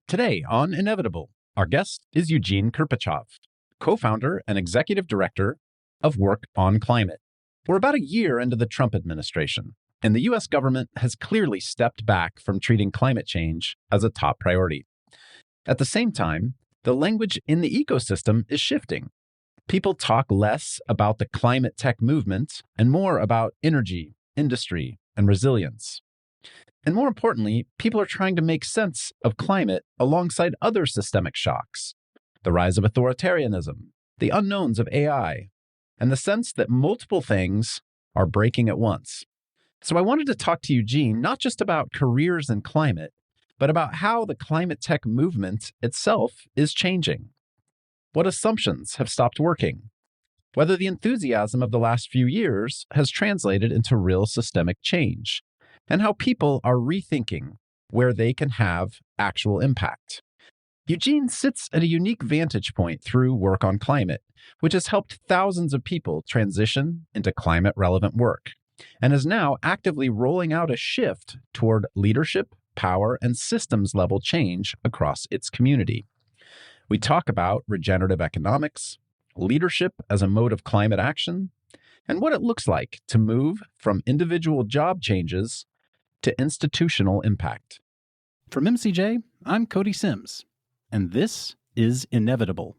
Today on Inevitable, our guest is Eugene Kirpichov, co-founder and executive director of Work on Climate. We're about a year into the Trump administration, and the U.S. government has clearly stepped back from treating climate change as a top priority. At the same time, the language in the ecosystem is shifting. People talk less about the climate tech movement and more about energy, industry, and resilience. And more importantly, people are trying to make sense of climate alongside other systemic shocks, the rise of authoritarianism, the unknowns of AI, and the sense that multiple things are breaking at once. So I wanted to talk to Eugene not just about careers in climate, but about how the climate tech movement itself is changing. What assumptions have stopped working? Whether the enthusiasm of the last few years has translated into real systemic change, and how people are rethinking where they can have actual impact. Eugene sits at a unique vantage point through Work on Climate, which has helped thousands of people transition into climate-relevant work, and is now actively rolling out a shift toward leadership, power, and systems-level change across its community. We talk about regenerative economics, leadership as a mode of climate action, and what it looks like to move from individual job changes to institutional impact. From MCJ, I'm Cody Sims, and this is Inevitable.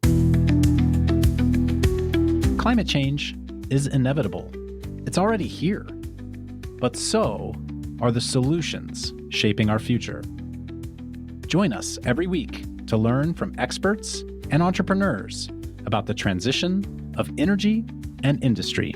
Climate change is inevitable. It's already here. But so are the solutions shaping our future. Join us every week to learn from experts and entrepreneurs about the transition of energy and industry.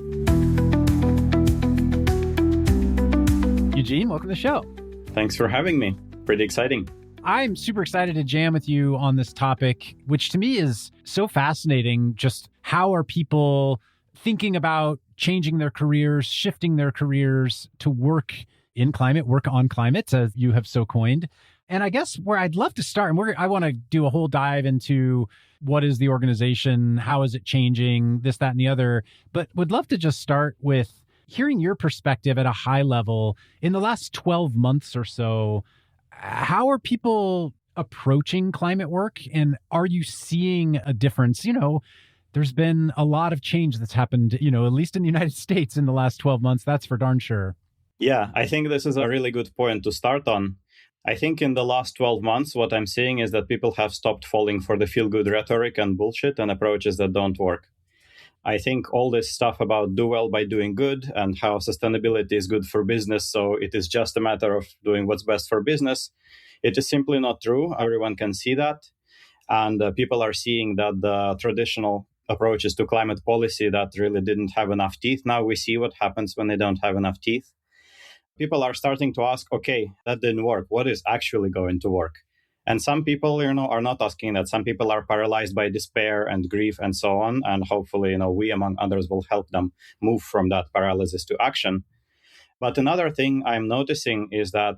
Eugene, welcome to the show. Thanks for having me. Pretty exciting. I'm super excited to jam with you on this topic, which to me is so fascinating. Just how are people thinking about changing their careers, shifting their careers to work in climate, work on climate, as you have so coined. And I guess where I'd love to start, and I want to do a whole dive into what is the organization, how is it changing, this, that, and the other, but would love to just start with hearing your perspective at a high level. In the last 12 months or so, how are people approaching climate work? And are you seeing a difference? There's been a lot of change that's happened, at least in the United States in the last 12 months. That's for darn sure. Yeah, I think this is a really good point to start on. I think in the last 12 months, what I'm seeing is that people have stopped falling for the feel-good rhetoric and bullshit and approaches that don't work. I think all this stuff about do well by doing good and how sustainability is good for business, so it is just a matter of doing what's best for business, it is simply not true. Everyone can see that. And people are seeing that the traditional approaches to climate policy that really didn't have enough teeth, now we see what happens when they don't have enough teeth. People are starting to ask, okay, that didn't work. What is actually going to work? And some people, are not asking that. Some people are paralyzed by despair and grief and so on. And hopefully, we, among others, will help them move from that paralysis to action. But another thing I'm noticing is that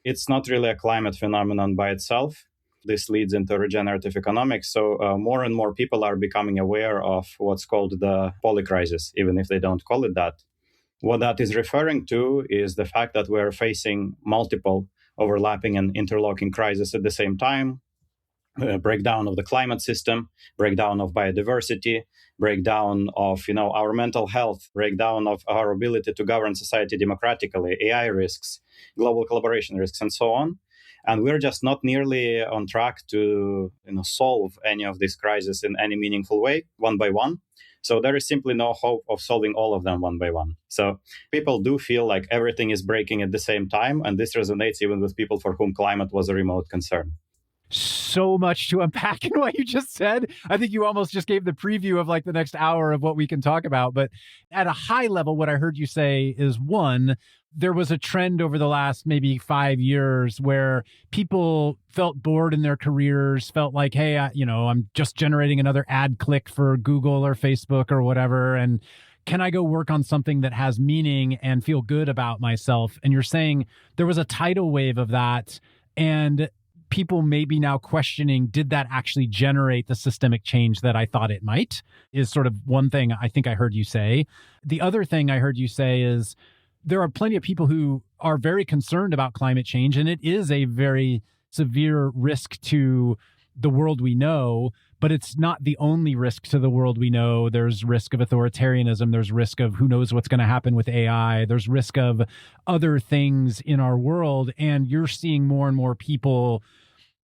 it's not really a climate phenomenon by itself. This leads into regenerative economics. So more and more people are becoming aware of what's called the polycrisis, even if they don't call it that. What that is referring to is the fact that we're facing multiple overlapping and interlocking crises at the same time. Breakdown of the climate system, breakdown of biodiversity, breakdown of our mental health, breakdown of our ability to govern society democratically, AI risks, global collaboration risks, and so on. And we're just not nearly on track to solve any of these crises in any meaningful way, one by one. So there is simply no hope of solving all of them one by one. So people do feel like everything is breaking at the same time. And this resonates even with people for whom climate was a remote concern. So much to unpack in what you just said. I think you almost just gave the preview of the next hour of what we can talk about. But at a high level, what I heard you say is, one, there was a trend over the last maybe 5 years where people felt bored in their careers, felt like, hey, I'm just generating another ad click for Google or Facebook or whatever. And can I go work on something that has meaning and feel good about myself? And you're saying there was a tidal wave of that. And people may be now questioning, did that actually generate the systemic change that I thought it might, is sort of one thing I think I heard you say. The other thing I heard you say is there are plenty of people who are very concerned about climate change, and it is a very severe risk to the world we know, but it's not the only risk to the world we know. There's risk of authoritarianism. There's risk of who knows what's going to happen with AI. There's risk of other things in our world. And you're seeing more and more people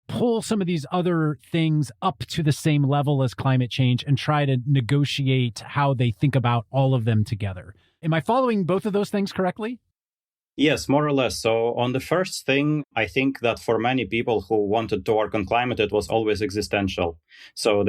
pull some of these other things up to the same level as climate change and try to negotiate how they think about all of them together. Am I following both of those things correctly? Yes, more or less. So on the first thing, I think that for many people who wanted to work on climate, it was always existential. So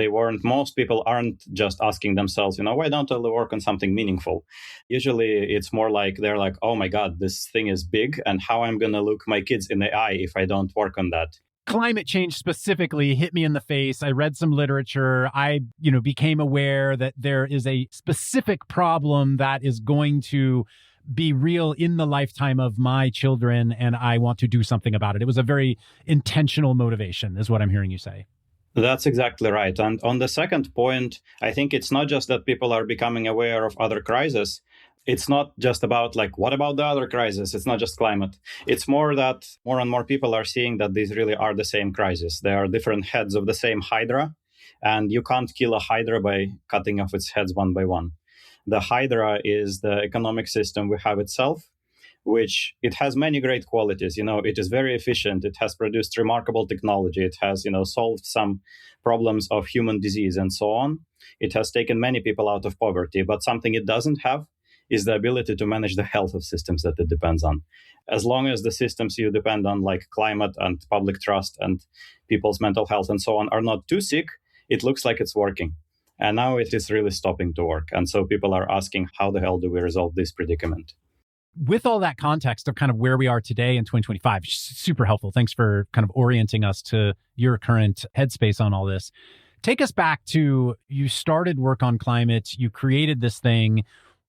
most people aren't just asking themselves, why don't I work on something meaningful? Usually it's more like they're like, oh my God, this thing is big, and how I'm going to look my kids in the eye if I don't work on that. Climate change specifically hit me in the face. I read some literature. I, became aware that there is a specific problem that is going to be real in the lifetime of my children, and I want to do something about it. It was a very intentional motivation, is what I'm hearing you say. That's exactly right. And on the second point, I think it's not just that people are becoming aware of other crises. It's not just about what about the other crisis? It's not just climate. It's more that more and more people are seeing that these really are the same crisis. They are different heads of the same hydra, and you can't kill a hydra by cutting off its heads one by one. The hydra is the economic system we have itself, which it has many great qualities. It is very efficient. It has produced remarkable technology. It has, solved some problems of human disease and so on. It has taken many people out of poverty, but something it doesn't have is the ability to manage the health of systems that it depends on. As long as the systems you depend on, like climate and public trust and people's mental health and so on, are not too sick, it looks like it's working. And now it is really stopping to work. And so people are asking, how the hell do we resolve this predicament? With all that context of kind of where we are today in 2025, super helpful. Thanks for kind of orienting us to your current headspace on all this. Take us back to, you started work on climate, you created this thing.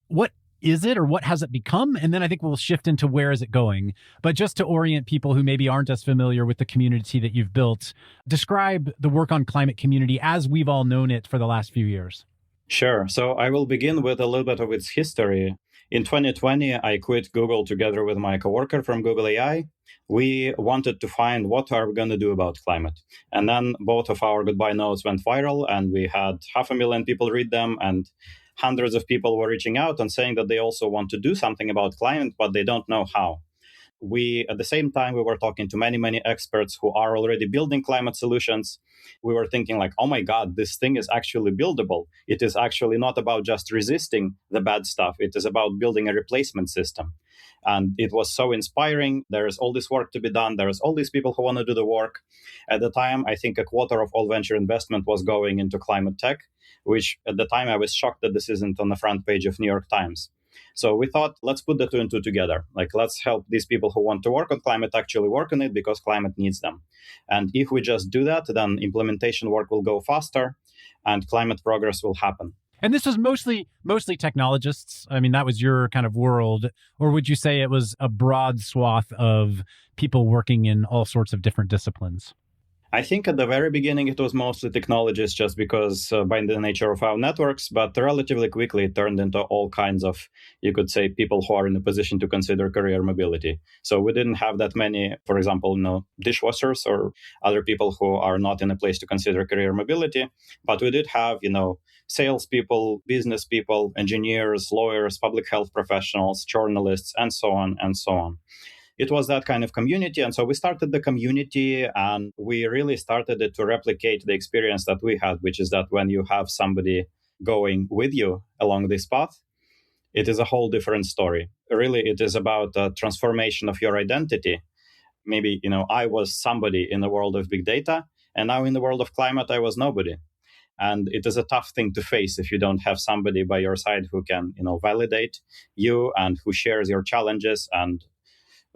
What is it, or what has it become? And then I think we'll shift into where is it going. But just to orient people who maybe aren't as familiar with the community that you've built, describe the work on climate community as we've all known it for the last few years. Sure. So I will begin with a little bit of its history. In 2020, I quit Google together with my coworker from Google AI. We wanted to find what are we going to do about climate. And then both of our goodbye notes went viral, and we had 500,000 people read them, and hundreds of people were reaching out and saying that they also want to do something about climate, but they don't know how. At the same time, we were talking to many, many experts who are already building climate solutions. We were thinking oh my God, this thing is actually buildable. It is actually not about just resisting the bad stuff. It is about building a replacement system. And it was so inspiring. There is all this work to be done. There's all these people who want to do the work. At the time, I think a quarter of all venture investment was going into climate tech, which at the time I was shocked that this isn't on the front page of New York Times. So we thought, let's put the two and two together. Let's help these people who want to work on climate actually work on it, because climate needs them. And if we just do that, then implementation work will go faster and climate progress will happen. And this was mostly technologists. I mean, that was your kind of world. Or would you say it was a broad swath of people working in all sorts of different disciplines? I think at the very beginning, it was mostly technologists, just because by the nature of our networks, but relatively quickly it turned into all kinds of, you could say, people who are in a position to consider career mobility. So we didn't have that many, for example, dishwashers or other people who are not in a place to consider career mobility. But we did have, salespeople, business people, engineers, lawyers, public health professionals, journalists, and so on and so on. It was that kind of community. And so we started the community, and we really started it to replicate the experience that we had, which is that when you have somebody going with you along this path, it is a whole different story. Really, it is about the transformation of your identity. Maybe, I was somebody in the world of big data, and now in the world of climate, I was nobody. And it is a tough thing to face if you don't have somebody by your side who can, validate you and who shares your challenges, and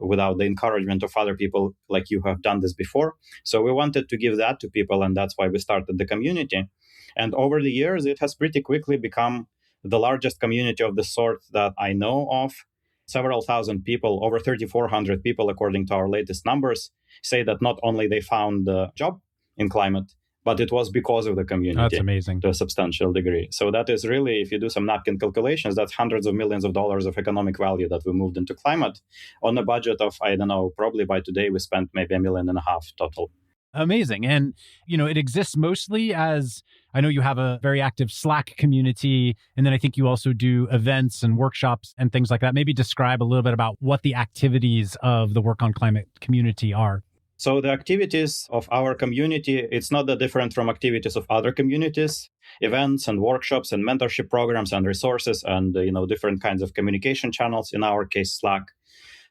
without the encouragement of other people like you have done this before. So we wanted to give that to people, and that's why we started the community. And over the years, it has pretty quickly become the largest community of the sort that I know of. Several thousand people, over 3,400 people, according to our latest numbers, say that not only they found a job in climate, but it was because of the community. That's amazing. To a substantial degree. So that is really, if you do some napkin calculations, that's hundreds of millions of dollars of economic value that we moved into climate on a budget of, I don't know, probably by today we spent maybe $1.5 million total. Amazing. And, it exists mostly as, I know you have a very active Slack community, and then I think you also do events and workshops and things like that. Maybe describe a little bit about what the activities of the Work on Climate community are. So the activities of our community, it's not that different from activities of other communities, events and workshops and mentorship programs and resources and, different kinds of communication channels, in our case, Slack.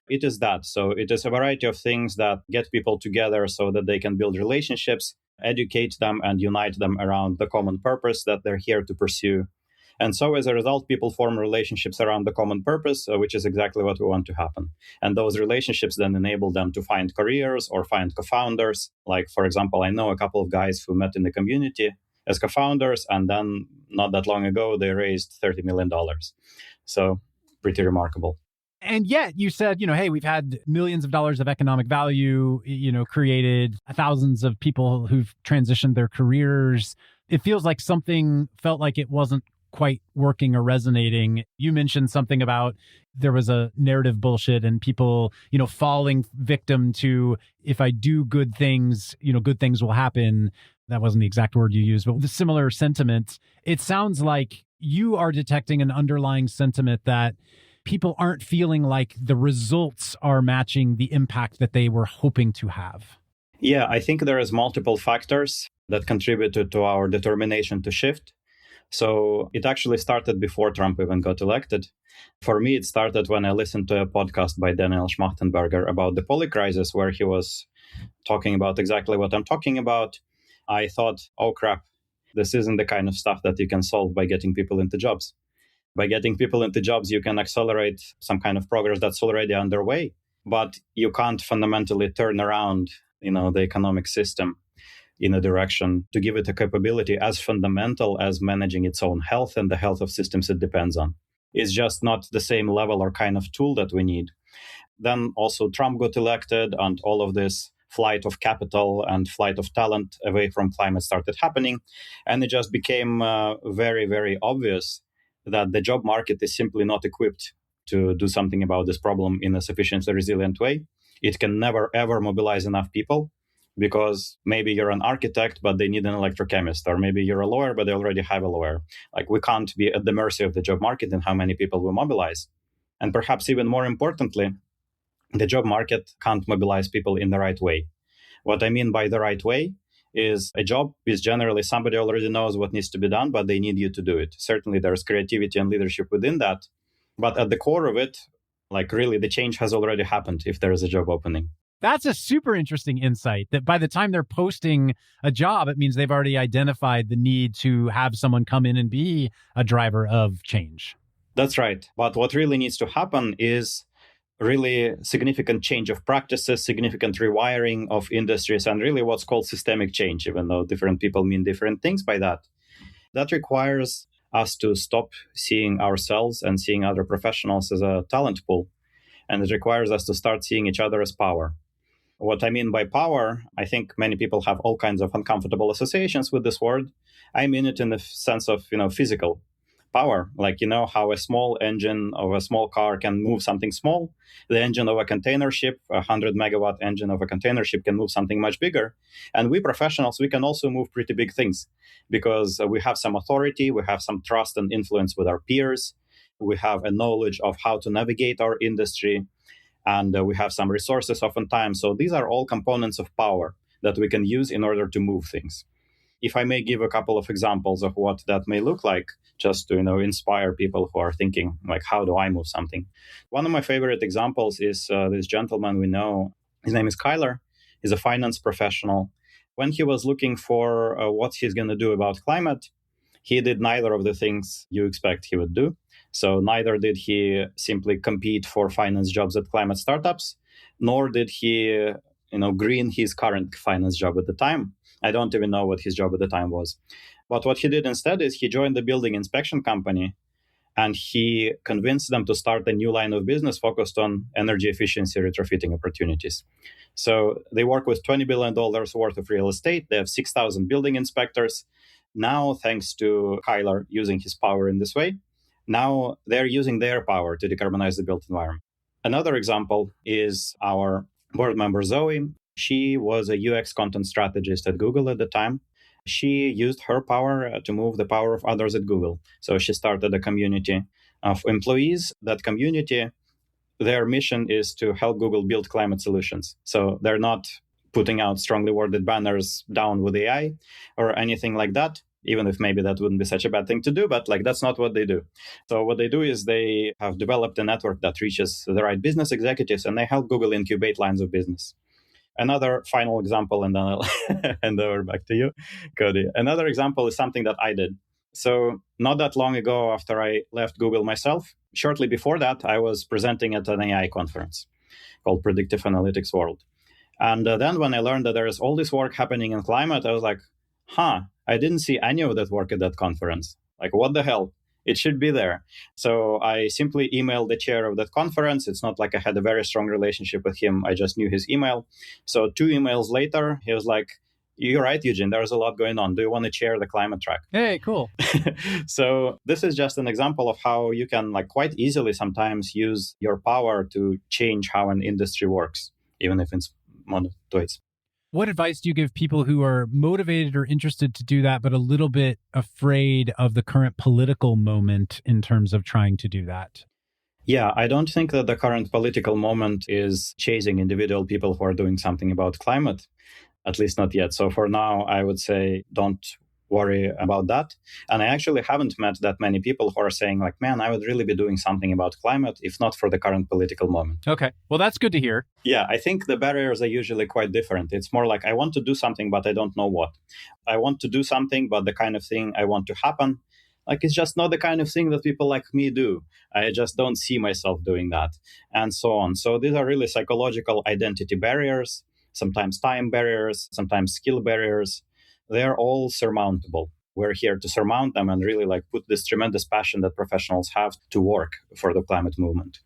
It is that. So it is a variety of things that get people together so that they can build relationships, educate them, and unite them around the common purpose that they're here to pursue. And so as a result, people form relationships around the common purpose, which is exactly what we want to happen. And those relationships then enable them to find careers or find co-founders. Like, for example, I know a couple of guys who met in the community as co-founders, and then not that long ago, they raised $30 million. So pretty remarkable. And yet you said, hey, we've had millions of dollars of economic value, created, thousands of people who've transitioned their careers. It feels like something felt like it wasn't quite working or resonating. You mentioned something about there was a narrative bullshit and people, falling victim to, if I do good things, good things will happen. That wasn't the exact word you used, but with a similar sentiment. It sounds like you are detecting an underlying sentiment that people aren't feeling like the results are matching the impact that they were hoping to have. Yeah, I think there is multiple factors that contributed to our determination to shift. So it actually started before Trump even got elected. For me, it started when I listened to a podcast by Daniel Schmachtenberger about the polycrisis, where he was talking about exactly what I'm talking about. I thought, oh crap, this isn't the kind of stuff that you can solve by getting people into jobs. By getting people into jobs, you can accelerate some kind of progress that's already underway, but you can't fundamentally turn around, the economic system in a direction to give it a capability as fundamental as managing its own health and the health of systems it depends on. It's just not the same level or kind of tool that we need. Then also Trump got elected, and all of this flight of capital and flight of talent away from climate started happening. And it just became very, very obvious that the job market is simply not equipped to do something about this problem in a sufficiently resilient way. It can never, ever mobilize enough people, because maybe you're an architect, but they need an electrochemist, or maybe you're a lawyer, but they already have a lawyer. Like, we can't be at the mercy of the job market and how many people we mobilize. And perhaps even more importantly, the job market can't mobilize people in the right way. What I mean by the right way is a job is generally somebody already knows what needs to be done, but they need you to do it. Certainly there's creativity and leadership within that. But at the core of it, like, really the change has already happened if there is a job opening. That's a super interesting insight, that by the time they're posting a job, it means they've already identified the need to have someone come in and be a driver of change. That's right. But what really needs to happen is really significant change of practices, significant rewiring of industries, and really what's called systemic change, even though different people mean different things by that. That requires us to stop seeing ourselves and seeing other professionals as a talent pool. And it requires us to start seeing each other as power. What I mean by power, I think many people have all kinds of uncomfortable associations with this word. I mean it in the sense of, physical power. Like, how a small engine of a small car can move something small. The engine of a container ship, a 100 megawatt engine of a container ship, can move something much bigger. And we professionals, we can also move pretty big things, because we have some authority, we have some trust and influence with our peers. We have a knowledge of how to navigate our industry. And we have some resources oftentimes. So these are all components of power that we can use in order to move things. If I may give a couple of examples of what that may look like, just to inspire people who are thinking, like, how do I move something? One of my favorite examples is this gentleman we know. His name is Kyler. He's a finance professional. When he was looking for what he's going to do about climate, he did neither of the things you expect he would do. So neither did he simply compete for finance jobs at climate startups, nor did he, green his current finance job at the time. I don't even know what his job at the time was. But what he did instead is he joined the building inspection company And he convinced them to start a new line of business focused on energy efficiency retrofitting opportunities. So they work with $20 billion worth of real estate. They have 6,000 building inspectors. Now, thanks to Kyler using his power in this way, now they're using their power to decarbonize the built environment. Another example is our board member, Zoe. She was a UX content strategist at Google at the time. She used her power to move the power of others at Google. So she started a community of employees. That community, their mission is to help Google build climate solutions. So they're not putting out strongly worded banners down with AI or anything like that, even if maybe that wouldn't be such a bad thing to do, but that's not what they do. So what they do is they have developed a network that reaches the right business executives, and they help Google incubate lines of business. Another final example, and then I'll hand over back to you, Cody. Another example is something that I did. So not that long ago, after I left Google myself, shortly before that, I was presenting at an AI conference called Predictive Analytics World. And then when I learned that there is all this work happening in climate, I was like, I didn't see any of that work at that conference. Like, what the hell? It should be there. So I simply emailed the chair of that conference. It's not like I had a very strong relationship with him. I just knew his email. So 2 emails later, he was like, "You're right, Eugene, there's a lot going on. Do you want to chair the climate track?" Hey, cool. So this is just an example of how you can quite easily sometimes use your power to change how an industry works, even if it's modest ways. What advice do you give people who are motivated or interested to do that, but a little bit afraid of the current political moment in terms of trying to do that? Yeah, I don't think that the current political moment is chasing individual people who are doing something about climate, at least not yet. So for now, I would say don't worry about that. And I actually haven't met that many people who are saying man, I would really be doing something about climate if not for the current political moment. Okay. Well, that's good to hear. Yeah, I think the barriers are usually quite different. It's more like I want to do something, but I don't know what. I want to do something, but the kind of thing I want to happen, it's just not the kind of thing that people like me do. I just don't see myself doing that, and so on. So these are really psychological identity barriers, sometimes time barriers, sometimes skill barriers. They're all surmountable. We're here to surmount them and really put this tremendous passion that professionals have to work for the climate movement.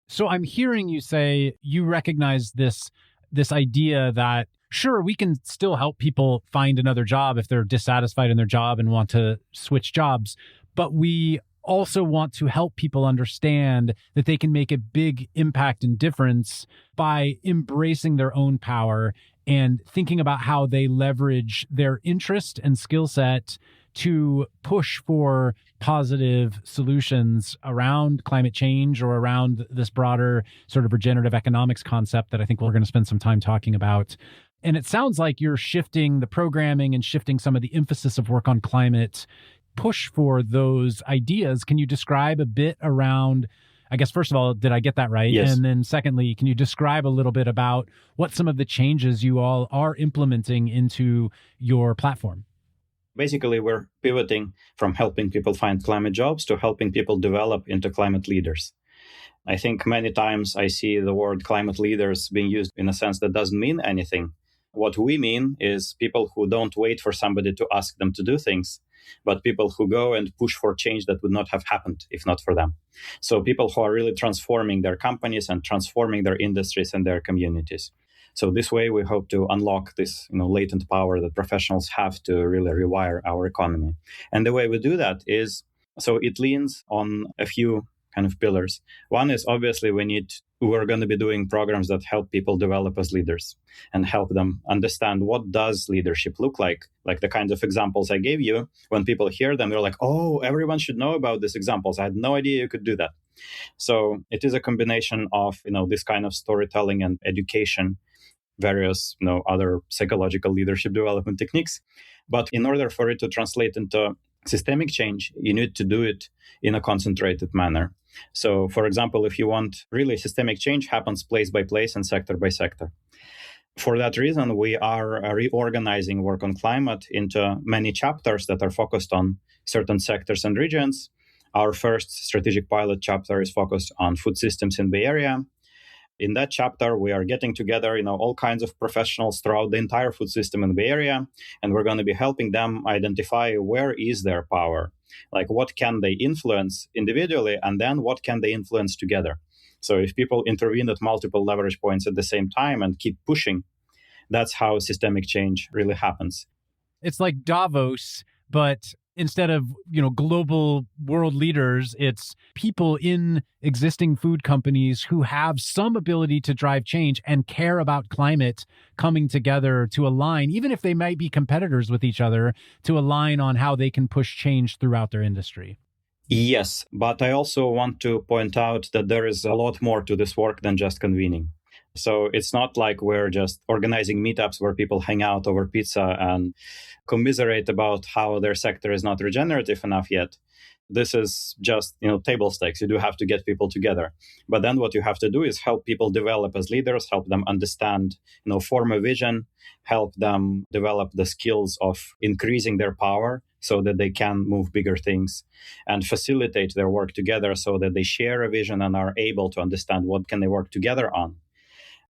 So I'm hearing you say you recognize this idea that, sure, we can still help people find another job if they're dissatisfied in their job and want to switch jobs, but we also want to help people understand that they can make a big impact and difference by embracing their own power and thinking about how they leverage their interest and skill set to push for positive solutions around climate change or around this broader sort of regenerative economics concept that I think we're going to spend some time talking about. And it sounds like you're shifting the programming and shifting some of the emphasis of work on climate push for those ideas. Can you describe a bit around, I guess, first of all, did I get that right? Yes. And then secondly, can you describe a little bit about what some of the changes you all are implementing into your platform? Basically, we're pivoting from helping people find climate jobs to helping people develop into climate leaders. I think many times I see the word climate leaders being used in a sense that doesn't mean anything. What we mean is people who don't wait for somebody to ask them to do things, but people who go and push for change that would not have happened if not for them. So people who are really transforming their companies and transforming their industries and their communities. So this way, we hope to unlock this latent power that professionals have to really rewire our economy. And the way we do that is, so it leans on a few kind of pillars. One is obviously we're going to be doing programs that help people develop as leaders and help them understand what does leadership look like the kinds of examples I gave you. When people hear them, they're like, oh, everyone should know about these examples. I had no idea you could do that. So it is a combination of, this kind of storytelling and education, various, other psychological leadership development techniques. But in order for it to translate into systemic change, you need to do it in a concentrated manner. So, for example, if you want really systemic change happens place by place and sector by sector. For that reason, we are reorganizing work on climate into many chapters that are focused on certain sectors and regions. Our first strategic pilot chapter is focused on food systems in Bay Area. In that chapter, we are getting together, all kinds of professionals throughout the entire food system in the Bay Area, and we're going to be helping them identify where is their power, Like, what can they influence individually, and then what can they influence together? So if people intervene at multiple leverage points at the same time and keep pushing, that's how systemic change really happens. It's like Davos, but instead of, global world leaders, it's people in existing food companies who have some ability to drive change and care about climate coming together to align, even if they might be competitors with each other, to align on how they can push change throughout their industry. Yes, but I also want to point out that there is a lot more to this work than just convening. So it's not like we're just organizing meetups where people hang out over pizza and commiserate about how their sector is not regenerative enough yet. This is just, table stakes. You do have to get people together. But then what you have to do is help people develop as leaders, help them understand, form a vision, help them develop the skills of increasing their power so that they can move bigger things, and facilitate their work together so that they share a vision and are able to understand what can they work together on.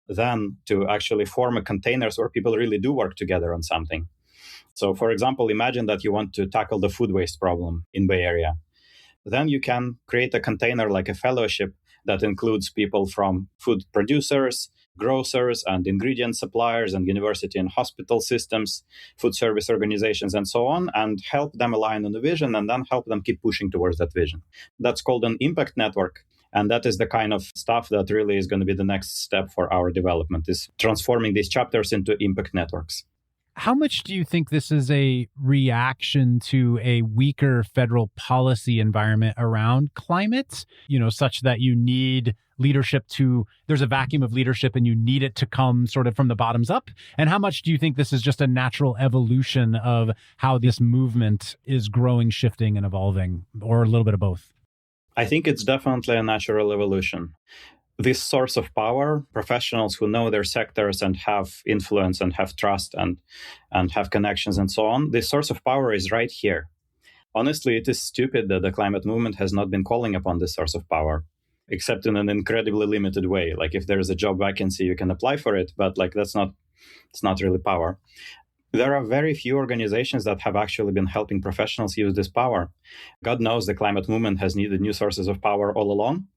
Then to actually form a containers where people really do work together on something. So, for example, imagine that you want to tackle the food waste problem in Bay Area. Then you can create a container like a fellowship that includes people from food producers, grocers, and ingredient suppliers, and university and hospital systems, food service organizations, and so on, and help them align on the vision and then help them keep pushing towards that vision. That's called an impact network. And that is the kind of stuff that really is going to be the next step for our development, is transforming these chapters into impact networks. How much do you think this is a reaction to a weaker federal policy environment around climate, such that you need leadership there's a vacuum of leadership and you need it to come sort of from the bottoms up? And how much do you think this is just a natural evolution of how this movement is growing, shifting, and evolving, or a little bit of both? I think it's definitely a natural evolution. This source of power, professionals who know their sectors and have influence and have trust and have connections and so on, this source of power is right here. Honestly, it is stupid that the climate movement has not been calling upon this source of power, except in an incredibly limited way. Like, if there is a job vacancy, you can apply for it, but it's not really power. There are very few organizations that have actually been helping professionals use this power. God knows the climate movement has needed new sources of power all along.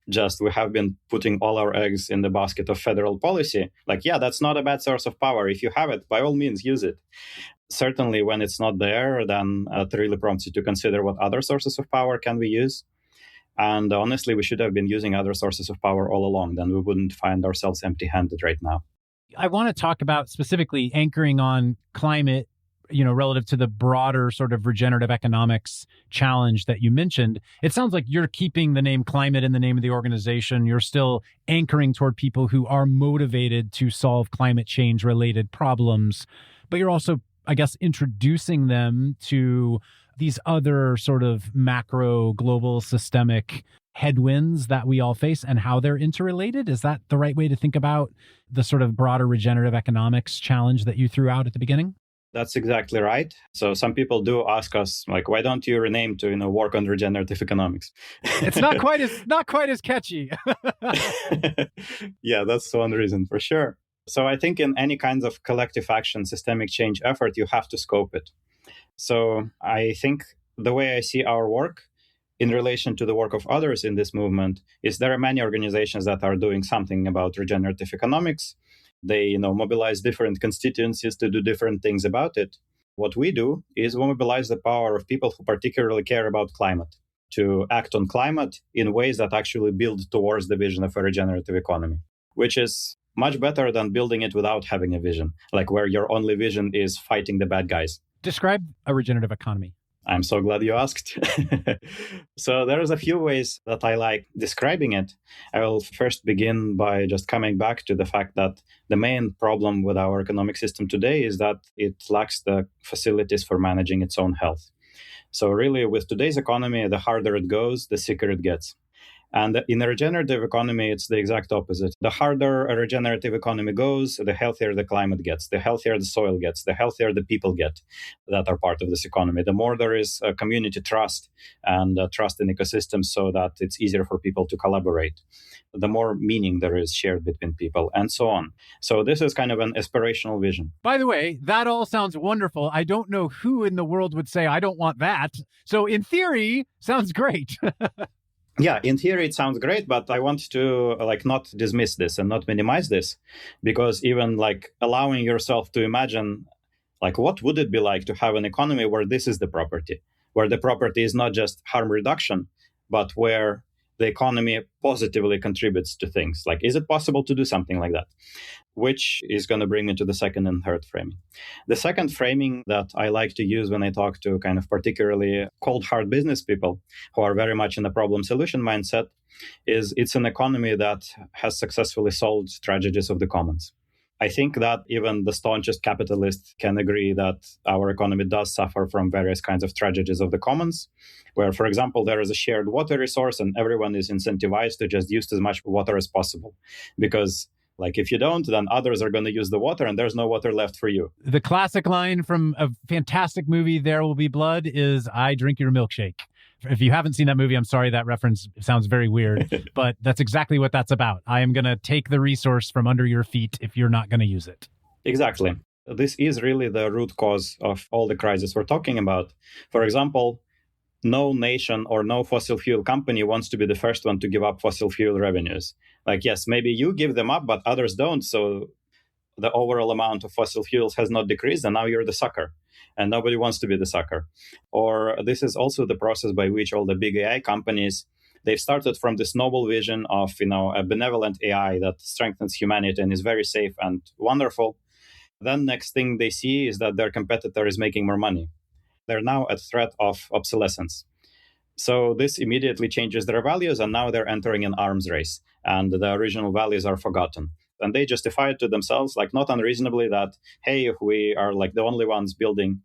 Just we have been putting all our eggs in the basket of federal policy. That's not a bad source of power. If you have it, by all means, use it. Certainly, when it's not there, then it really prompts you to consider what other sources of power can we use. And honestly, we should have been using other sources of power all along. Then we wouldn't find ourselves empty-handed right now. I want to talk about specifically anchoring on climate, relative to the broader sort of regenerative economics challenge that you mentioned. It sounds like you're keeping the name climate in the name of the organization. You're still anchoring toward people who are motivated to solve climate change related problems, but you're also, I guess, introducing them to these other sort of macro global systemic headwinds that we all face and how they're interrelated. Is that the right way to think about the sort of broader regenerative economics challenge that you threw out at the beginning? That's exactly right. So some people do ask us, why don't you rename to, work on regenerative economics? It's not quite as catchy. Yeah, that's one reason for sure. So I think in any kinds of collective action, systemic change effort, you have to scope it. So I think the way I see our work in relation to the work of others in this movement is there are many organizations that are doing something about regenerative economics. They, mobilize different constituencies to do different things about it. What we do is we mobilize the power of people who particularly care about climate to act on climate in ways that actually build towards the vision of a regenerative economy, which is much better than building it without having a vision, where your only vision is fighting the bad guys. Describe a regenerative economy. I'm so glad you asked. So there's a few ways that I like describing it. I will first begin by just coming back to the fact that the main problem with our economic system today is that it lacks the facilities for managing its own health. So really, with today's economy, the harder it goes, the sicker it gets. And in a regenerative economy, it's the exact opposite. The harder a regenerative economy goes, the healthier the climate gets, the healthier the soil gets, the healthier the people get that are part of this economy. The more there is community trust and trust in ecosystems so that it's easier for people to collaborate, the more meaning there is shared between people, and so on. So this is kind of an aspirational vision. By the way, that all sounds wonderful. I don't know who in the world would say, I don't want that. So in theory, sounds great. Yeah, in theory, it sounds great, but I want to not dismiss this and not minimize this, because even allowing yourself to imagine, what would it be like to have an economy where this is the property, where the property is not just harm reduction, but where the economy positively contributes to things. Is it possible to do something like that? Which is going to bring me to the second and third framing. The second framing that I like to use when I talk to kind of particularly cold hard business people who are very much in the problem solution mindset is it's an economy that has successfully solved tragedies of the commons. I think that even the staunchest capitalist can agree that our economy does suffer from various kinds of tragedies of the commons, where, for example, there is a shared water resource and everyone is incentivized to just use as much water as possible. Because if you don't, then others are going to use the water and there's no water left for you. The classic line from a fantastic movie, There Will Be Blood, is, I drink your milkshake. If you haven't seen that movie, I'm sorry, that reference sounds very weird, but that's exactly what that's about. I am going to take the resource from under your feet if you're not going to use it. Exactly. This is really the root cause of all the crises we're talking about. For example, no nation or no fossil fuel company wants to be the first one to give up fossil fuel revenues. Yes, maybe you give them up, but others don't. So the overall amount of fossil fuels has not decreased, and now you're the sucker. And nobody wants to be the sucker. Or this is also the process by which all the big AI companies, they've started from this noble vision of, a benevolent AI that strengthens humanity and is very safe and wonderful. Then next thing they see is that their competitor is making more money. They're now at threat of obsolescence. So this immediately changes their values, and now they're entering an arms race, and the original values are forgotten. And they justify it to themselves, not unreasonably, that, hey, if we are the only ones building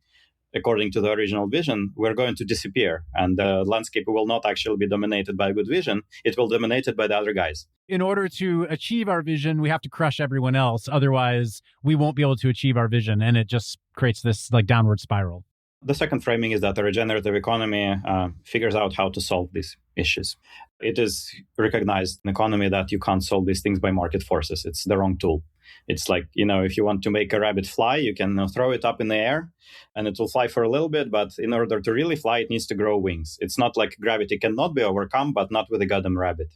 according to the original vision, we're going to disappear. And the landscape will not actually be dominated by a good vision. It will be dominated by the other guys. In order to achieve our vision, we have to crush everyone else. Otherwise, we won't be able to achieve our vision. And it just creates this downward spiral. The second framing is that the regenerative economy figures out how to solve these issues. It is recognized in economy that you can't solve these things by market forces. It's the wrong tool. It's if you want to make a rabbit fly, you can throw it up in the air and it will fly for a little bit. But in order to really fly, it needs to grow wings. It's not like gravity cannot be overcome, but not with a goddamn rabbit.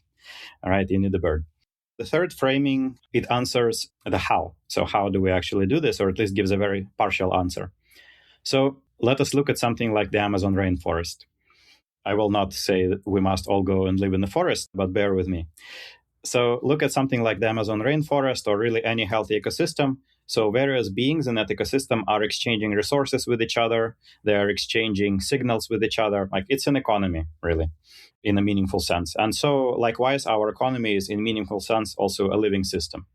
All right, you need a bird. The third framing, it answers the how. So how do we actually do this? Or at least gives a very partial answer. So let us look at something like the Amazon rainforest. I will not say that we must all go and live in the forest, but bear with me. So look at something like the Amazon rainforest or really any healthy ecosystem. So various beings in that ecosystem are exchanging resources with each other. They are exchanging signals with each other. It's an economy, really, in a meaningful sense. And so likewise, our economy is in meaningful sense also a living system.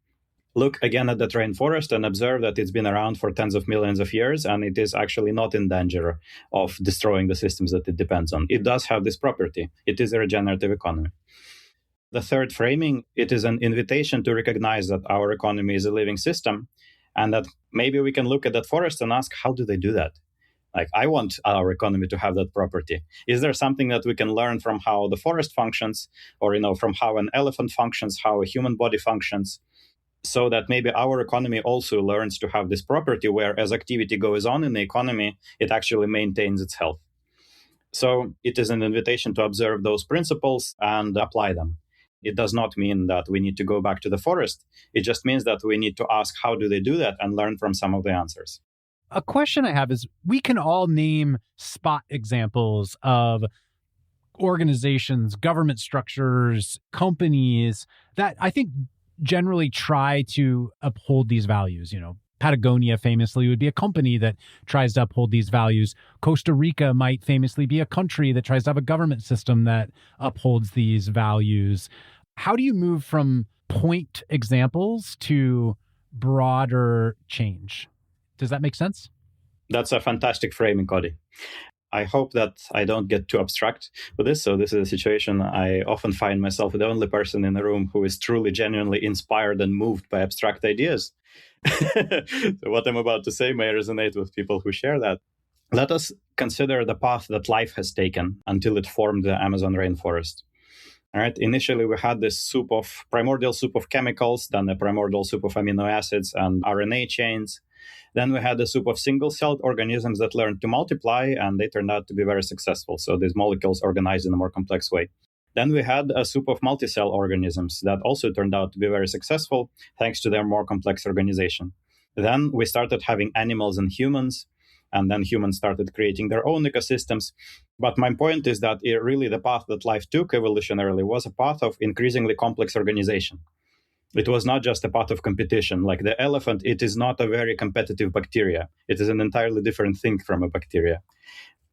Look again at that rainforest and observe that it's been around for tens of millions of years, and it is actually not in danger of destroying the systems that it depends on. It does have this property. It is a regenerative economy. The third framing, it is an invitation to recognize that our economy is a living system, and that maybe we can look at that forest and ask, how do they do that? I want our economy to have that property. Is there something that we can learn from how the forest functions, or from how an elephant functions, how a human body functions, so that maybe our economy also learns to have this property where as activity goes on in the economy, it actually maintains its health. So it is an invitation to observe those principles and apply them. It does not mean that we need to go back to the forest. It just means that we need to ask how do they do that and learn from some of the answers. A question I have is, we can all name spot examples of organizations, government structures, companies that I think generally try to uphold these values. Patagonia famously would be a company that tries to uphold these values. Costa Rica might famously be a country that tries to have a government system that upholds these values. How do you move from point examples to broader change? Does that make sense? That's a fantastic framing, Cody. I hope that I don't get too abstract with this. So this is a situation I often find myself the only person in the room who is truly, genuinely inspired and moved by abstract ideas. So what I'm about to say may resonate with people who share that. Let us consider the path that life has taken until it formed the Amazon rainforest. All right. Initially, we had this primordial soup of chemicals, then a primordial soup of amino acids and RNA chains. Then we had a soup of single-celled organisms that learned to multiply, and they turned out to be very successful. So these molecules organized in a more complex way. Then we had a soup of multi-cell organisms that also turned out to be very successful thanks to their more complex organization. Then we started having animals and humans, and then humans started creating their own ecosystems. But my point is that really the path that life took evolutionarily was a path of increasingly complex organization. It was not just a path of competition. Like the elephant, it is not a very competitive bacteria. It is an entirely different thing from a bacteria.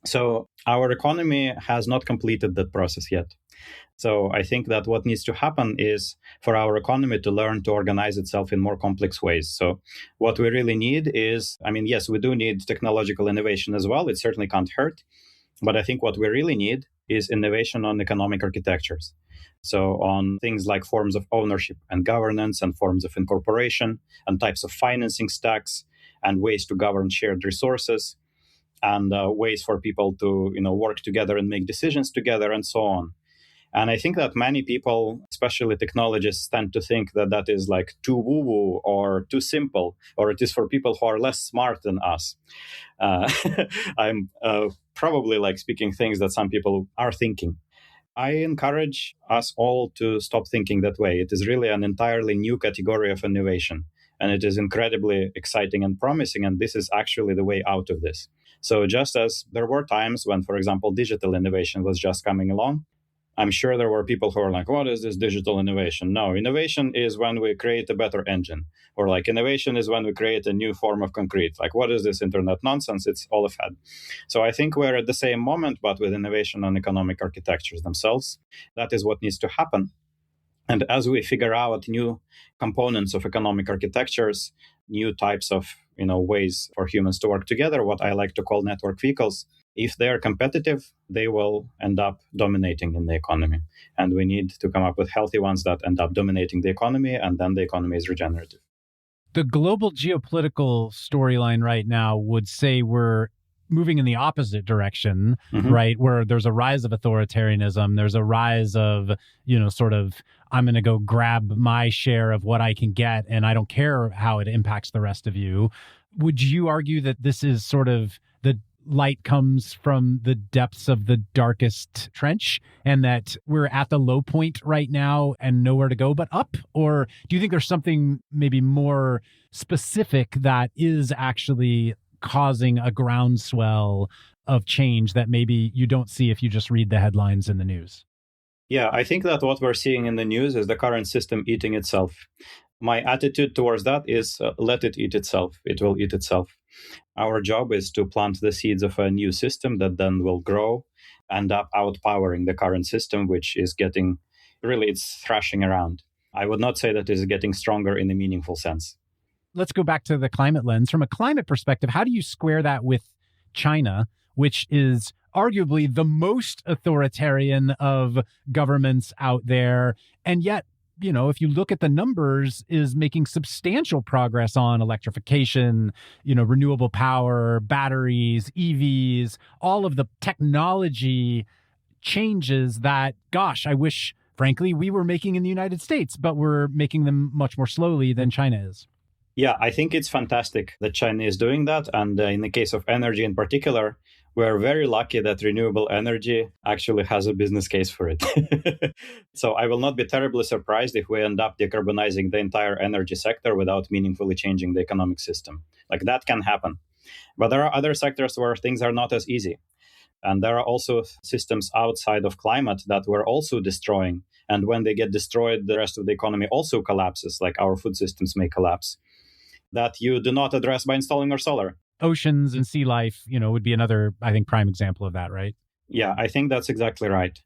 So our economy has not completed that process yet. So I think that what needs to happen is for our economy to learn to organize itself in more complex ways. So what we really need is, yes, we do need technological innovation as well. It certainly can't hurt. But I think what we really need is innovation on economic architectures. So on things like forms of ownership and governance and forms of incorporation and types of financing stacks and ways to govern shared resources and ways for people to work together and make decisions together and so on. And I think that many people, especially technologists, tend to think that that is like too woo-woo or too simple, or it is for people who are less smart than us. I'm probably like speaking things that some people are thinking. I encourage us all to stop thinking that way. It is really an entirely new category of innovation, and it is incredibly exciting and promising, and this is actually the way out of this. So just as there were times when, for example, digital innovation was just coming along, I'm sure there were people who are like, what is this digital innovation? No, innovation is when we create a better engine. Or like innovation is when we create a new form of concrete. Like, what is this internet nonsense? It's all a fad. So I think we're at the same moment, but with innovation on economic architectures themselves. That is what needs to happen. And as we figure out new components of economic architectures, new types of ways for humans to work together, what I like to call network vehicles, if they are competitive, they will end up dominating in the economy. And we need to come up with healthy ones that end up dominating the economy, and then the economy is regenerative. The global geopolitical storyline right now would say we're moving in the opposite direction, right? Where there's a rise of authoritarianism, there's a rise of, I'm going to go grab my share of what I can get, and I don't care how it impacts the rest of you. Would you argue that this is sort of the light comes from the depths of the darkest trench and that we're at the low point right now and nowhere to go but up? Or do you think there's something maybe more specific that is actually causing a groundswell of change that maybe you don't see if you just read the headlines in the news? Yeah, I think that what we're seeing in the news is the current system eating itself. My attitude towards that is let it eat itself. It will eat itself. Our job is to plant the seeds of a new system that then will grow, end up outpowering the current system, which is it's thrashing around. I would not say that it is getting stronger in a meaningful sense. Let's go back to the climate lens. From a climate perspective, how do you square that with China, which is arguably the most authoritarian of governments out there, and yet, if you look at the numbers, is making substantial progress on electrification, renewable power, batteries, EVs, all of the technology changes that, gosh, I wish, frankly, we were making in the United States, but we're making them much more slowly than China is. Yeah, I think it's fantastic that China is doing that. And in the case of energy in particular, we're very lucky that renewable energy actually has a business case for it. So I will not be terribly surprised if we end up decarbonizing the entire energy sector without meaningfully changing the economic system. Like that can happen. But there are other sectors where things are not as easy. And there are also systems outside of climate that we're also destroying. And when they get destroyed, the rest of the economy also collapses, like our food systems may collapse, that you do not address by installing more solar. Oceans and sea life, would be another, I think, prime example of that, right? Yeah, I think that's exactly right.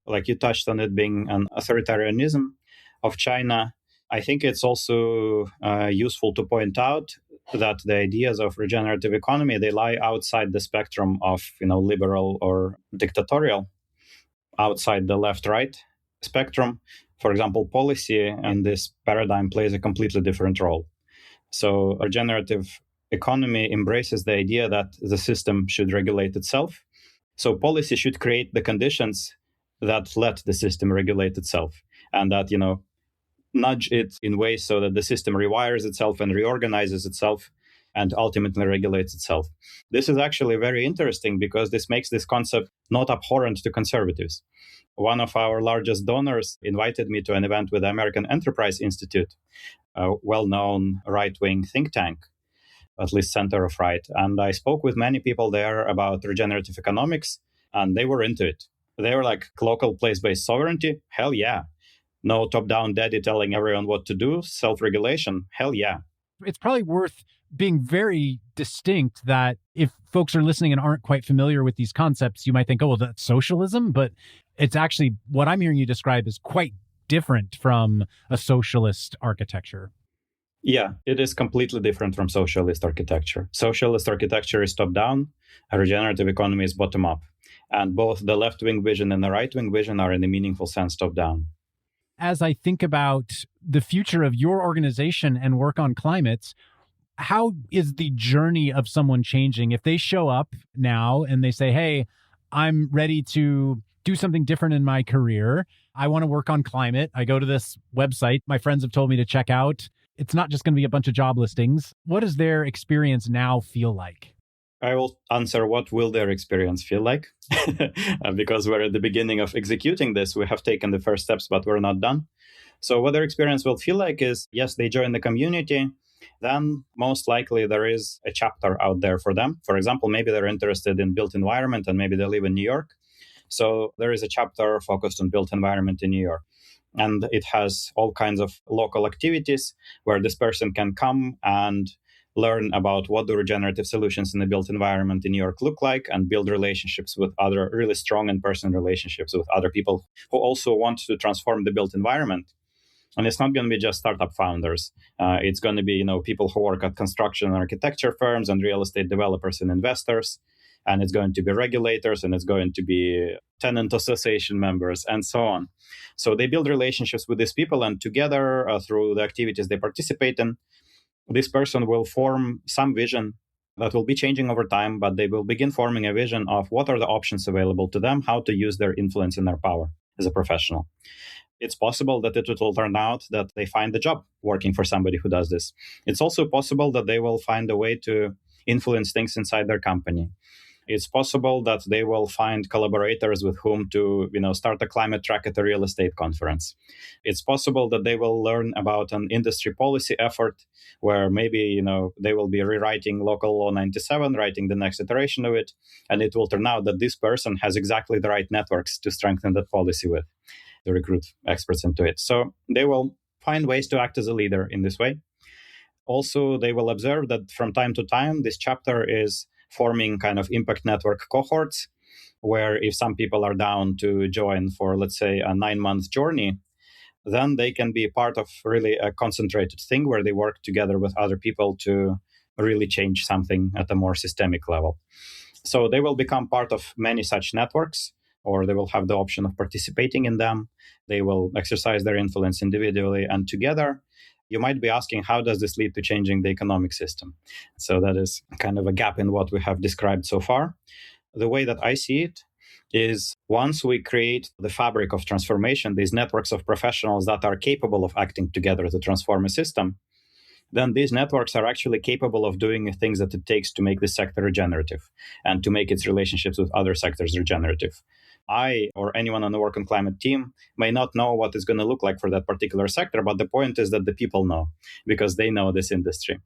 Like you touched on it being an authoritarianism of China. I think it's also useful to point out that the ideas of regenerative economy, they lie outside the spectrum of, liberal or dictatorial, outside the left-right spectrum. For example, policy in this paradigm plays a completely different role. So regenerative economy embraces the idea that the system should regulate itself. So policy should create the conditions that let the system regulate itself, and that, nudge it in ways so that the system rewires itself and reorganizes itself and ultimately regulates itself. This is actually very interesting because this makes this concept not abhorrent to conservatives. One of our largest donors invited me to an event with the American Enterprise Institute, a well-known right-wing think tank, at least center of right. And I spoke with many people there about regenerative economics, and they were into it. They were like, local place-based sovereignty? Hell yeah. No top-down daddy telling everyone what to do, self-regulation? Hell yeah. It's probably worth being very distinct that if folks are listening and aren't quite familiar with these concepts, you might think, oh, well, that's socialism. But it's actually, what I'm hearing you describe is quite different from a socialist architecture. Yeah, it is completely different from socialist architecture. Socialist architecture is top-down, a regenerative economy is bottom-up. And both the left-wing vision and the right-wing vision are in a meaningful sense top-down. As I think about the future of your organization and work on climate, how is the journey of someone changing? If they show up now and they say, hey, I'm ready to do something different in my career, I want to work on climate. I go to this website my friends have told me to check out. It's not just going to be a bunch of job listings. What does their experience now feel like? I will answer what will their experience feel like, because we're at the beginning of executing this. We have taken the first steps, but we're not done. So what their experience will feel like is, yes, they join the community. Then most likely there is a chapter out there for them. For example, maybe they're interested in built environment and maybe they live in New York. So there is a chapter focused on built environment in New York. And it has all kinds of local activities where this person can come and learn about what the regenerative solutions in the built environment in New York look like and build relationships with other really strong and personal relationships with other people who also want to transform the built environment. And it's not going to be just startup founders. It's going to be, people who work at construction and architecture firms and real estate developers and investors. And it's going to be regulators, and it's going to be tenant association members, and so on. So they build relationships with these people, and together, through the activities they participate in, this person will form some vision that will be changing over time, but they will begin forming a vision of what are the options available to them, how to use their influence and their power as a professional. It's possible that it will turn out that they find a job working for somebody who does this. It's also possible that they will find a way to influence things inside their company. It's possible that they will find collaborators with whom to, start a climate track at a real estate conference. It's possible that they will learn about an industry policy effort where maybe, they will be rewriting Local Law 97, writing the next iteration of it. And it will turn out that this person has exactly the right networks to strengthen that policy with, to recruit experts into it. So they will find ways to act as a leader in this way. Also, they will observe that from time to time, this chapter is forming kind of impact network cohorts, where if some people are down to join for, let's say, a 9-month journey, then they can be part of really a concentrated thing where they work together with other people to really change something at a more systemic level. So they will become part of many such networks, or they will have the option of participating in them. They will exercise their influence individually and together. You might be asking, how does this lead to changing the economic system? So that is kind of a gap in what we have described so far. The way that I see it is once we create the fabric of transformation, these networks of professionals that are capable of acting together to transform a system, then these networks are actually capable of doing the things that it takes to make this sector regenerative and to make its relationships with other sectors regenerative. I or anyone on the Work on Climate team may not know what it's going to look like for that particular sector, but the point is that the people know because they know this industry.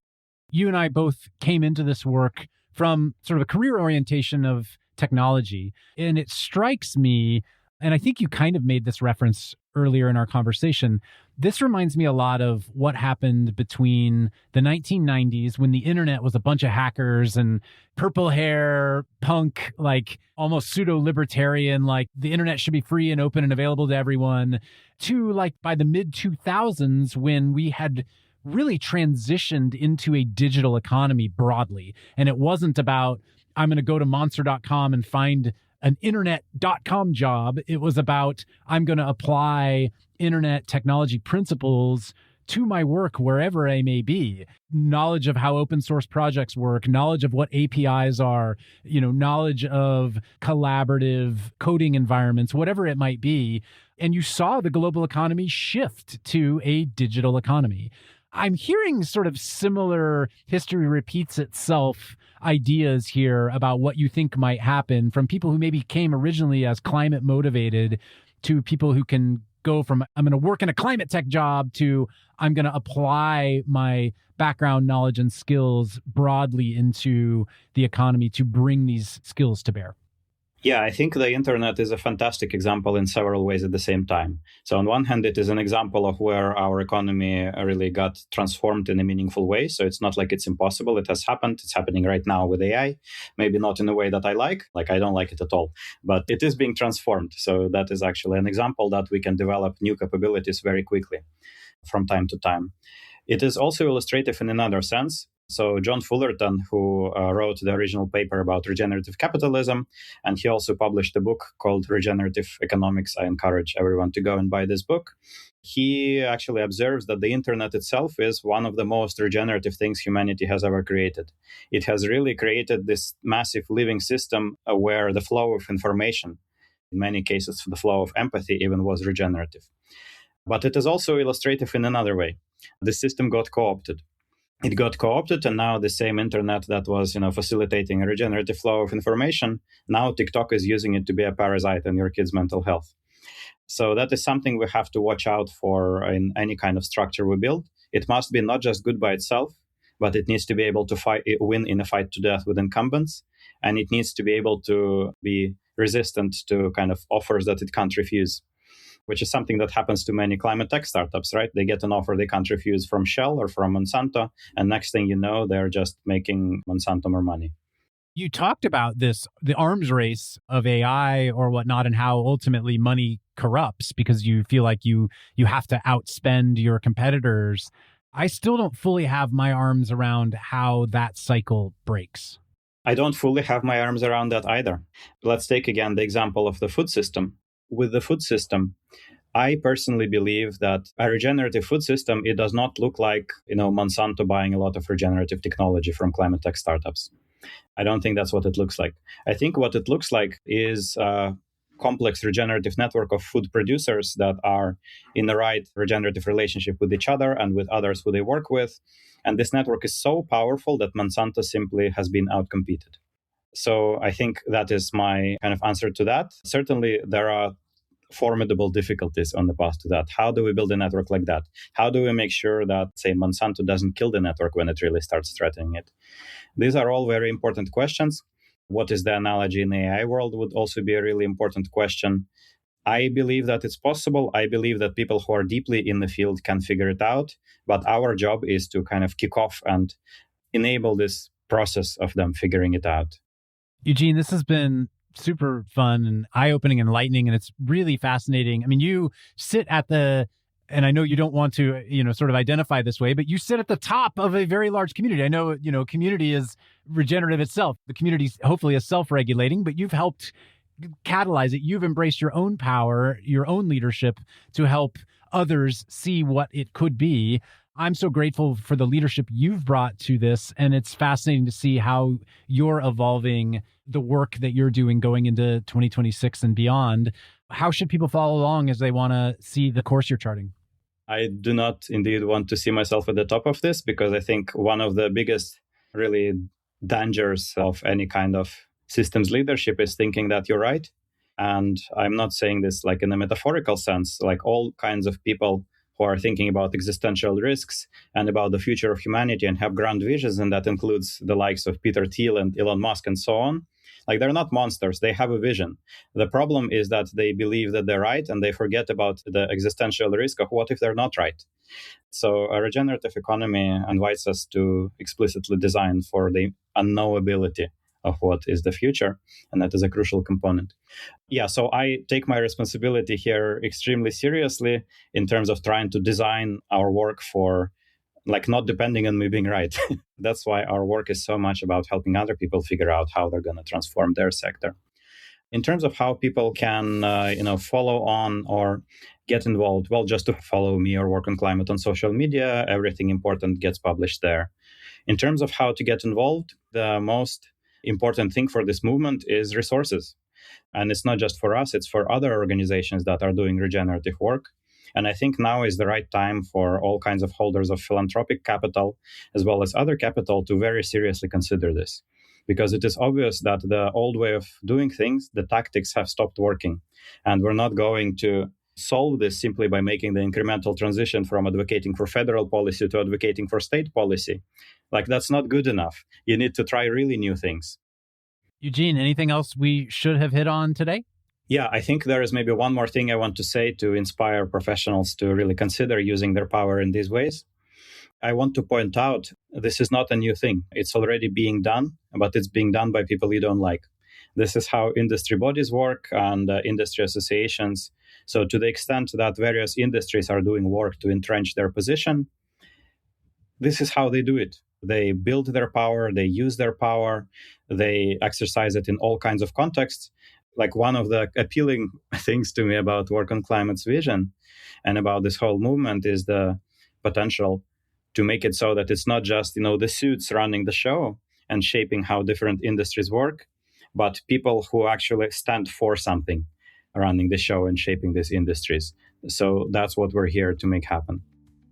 You and I both came into this work from sort of a career orientation of technology, and it strikes me, and I think you kind of made this reference earlier in our conversation, this reminds me a lot of what happened between the 1990s when the internet was a bunch of hackers and purple hair, punk, like almost pseudo-libertarian, like the internet should be free and open and available to everyone, to like by the mid-2000s when we had really transitioned into a digital economy broadly. And it wasn't about, I'm going to go to monster.com and find an internet.com job. It was about, I'm going to apply internet technology principles to my work wherever I may be. Knowledge of how open source projects work, knowledge of what APIs are, knowledge of collaborative coding environments, whatever it might be. And you saw the global economy shift to a digital economy. I'm hearing sort of similar history repeats itself ideas here about what you think might happen from people who maybe came originally as climate motivated to people who can go from, I'm going to work in a climate tech job, to I'm going to apply my background knowledge and skills broadly into the economy to bring these skills to bear. Yeah, I think the internet is a fantastic example in several ways at the same time. So on one hand, it is an example of where our economy really got transformed in a meaningful way. So it's not like it's impossible. It has happened. It's happening right now with AI. Maybe not in a way that I like I don't like it at all, but it is being transformed. So that is actually an example that we can develop new capabilities very quickly from time to time. It is also illustrative in another sense. So John Fullerton, who wrote the original paper about regenerative capitalism, and he also published a book called Regenerative Economics. I encourage everyone to go and buy this book. He actually observes that the internet itself is one of the most regenerative things humanity has ever created. It has really created this massive living system where the flow of information, in many cases the flow of empathy even, was regenerative. But it is also illustrative in another way. The system got co-opted. It got co-opted, and now the same internet that was, facilitating a regenerative flow of information, now TikTok is using it to be a parasite on your kid's mental health. So that is something we have to watch out for in any kind of structure we build. It must be not just good by itself, but it needs to be able to win in a fight to death with incumbents, and it needs to be able to be resistant to kind of offers that it can't refuse, which is something that happens to many climate tech startups, right? They get an offer they can't refuse from Shell or from Monsanto, and next thing you know, they're just making Monsanto more money. You talked about this, the arms race of AI or whatnot, and how ultimately money corrupts because you feel like you have to outspend your competitors. I still don't fully have my arms around how that cycle breaks. I don't fully have my arms around that either. Let's take again the example of the food system. With the food system, I personally believe that a regenerative food system, it does not look like, Monsanto buying a lot of regenerative technology from climate tech startups. I don't think that's what it looks like. I think what it looks like is a complex regenerative network of food producers that are in the right regenerative relationship with each other and with others who they work with. And this network is so powerful that Monsanto simply has been outcompeted. So I think that is my kind of answer to that. Certainly, there are formidable difficulties on the path to that. How do we build a network like that? How do we make sure that, say, Monsanto doesn't kill the network when it really starts threatening it? These are all very important questions. What is the analogy in the AI world would also be a really important question. I believe that it's possible. I believe that people who are deeply in the field can figure it out. But our job is to kind of kick off and enable this process of them figuring it out. Eugene, this has been super fun and eye-opening and enlightening, and it's really fascinating. I mean, you sit at the, and I know you don't want to, sort of identify this way, but you sit at the top of a very large community. I know, community is regenerative itself. The community hopefully is self-regulating, but you've helped catalyze it. You've embraced your own power, your own leadership to help others see what it could be. I'm so grateful for the leadership you've brought to this, and it's fascinating to see how you're evolving the work that you're doing going into 2026 and beyond. How should people follow along as they want to see the course you're charting? I do not indeed want to see myself at the top of this, because I think one of the biggest really dangers of any kind of systems leadership is thinking that you're right. And I'm not saying this like in a metaphorical sense, like all kinds of people who are thinking about existential risks and about the future of humanity and have grand visions, and that includes the likes of Peter Thiel and Elon Musk and so on. Like, they're not monsters, they have a vision. The problem is that they believe that they're right and they forget about the existential risk of what if they're not right. So a regenerative economy invites us to explicitly design for the unknowability of what is the future, and that is a crucial component. Yeah, so I take my responsibility here extremely seriously in terms of trying to design our work for like not depending on me being right. That's why our work is so much about helping other people figure out how they're going to transform their sector. In terms of how people can, follow on or get involved, well, just to follow me or Work on Climate on social media, everything important gets published there. In terms of how to get involved, the most important thing for this movement is resources. And it's not just for us, it's for other organizations that are doing regenerative work. And I think now is the right time for all kinds of holders of philanthropic capital, as well as other capital, to very seriously consider this. Because it is obvious that the old way of doing things, the tactics have stopped working. And we're not going to solve this simply by making the incremental transition from advocating for federal policy to advocating for state policy. Like, that's not good enough. You need to try really new things. Eugene, anything else we should have hit on today? Yeah, I think there is maybe one more thing I want to say to inspire professionals to really consider using their power in these ways. I want to point out this is not a new thing. It's already being done, but it's being done by people you don't like. This is how industry bodies work and industry associations. So to the extent that various industries are doing work to entrench their position, this is how they do it. They build their power, they use their power, they exercise it in all kinds of contexts. Like, one of the appealing things to me about Work on Climate's vision and about this whole movement is the potential to make it so that it's not just, the suits running the show and shaping how different industries work, but people who actually stand for something running the show and shaping these industries. So that's what we're here to make happen.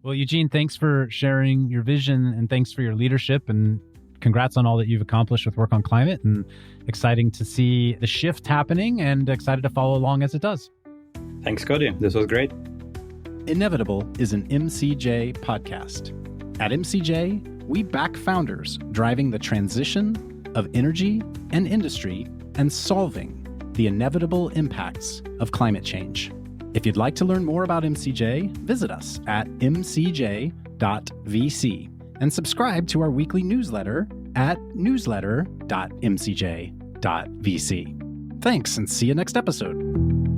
Well, Eugene, thanks for sharing your vision and thanks for your leadership, and congrats on all that you've accomplished with Work on Climate, and exciting to see the shift happening and excited to follow along as it does. Thanks, Cody. This was great. Inevitable is an MCJ podcast. At MCJ, we back founders driving the transition of energy and industry and solving the inevitable impacts of climate change. If you'd like to learn more about MCJ, visit us at mcj.vc and subscribe to our weekly newsletter at newsletter.mcj.vc. Thanks, and see you next episode.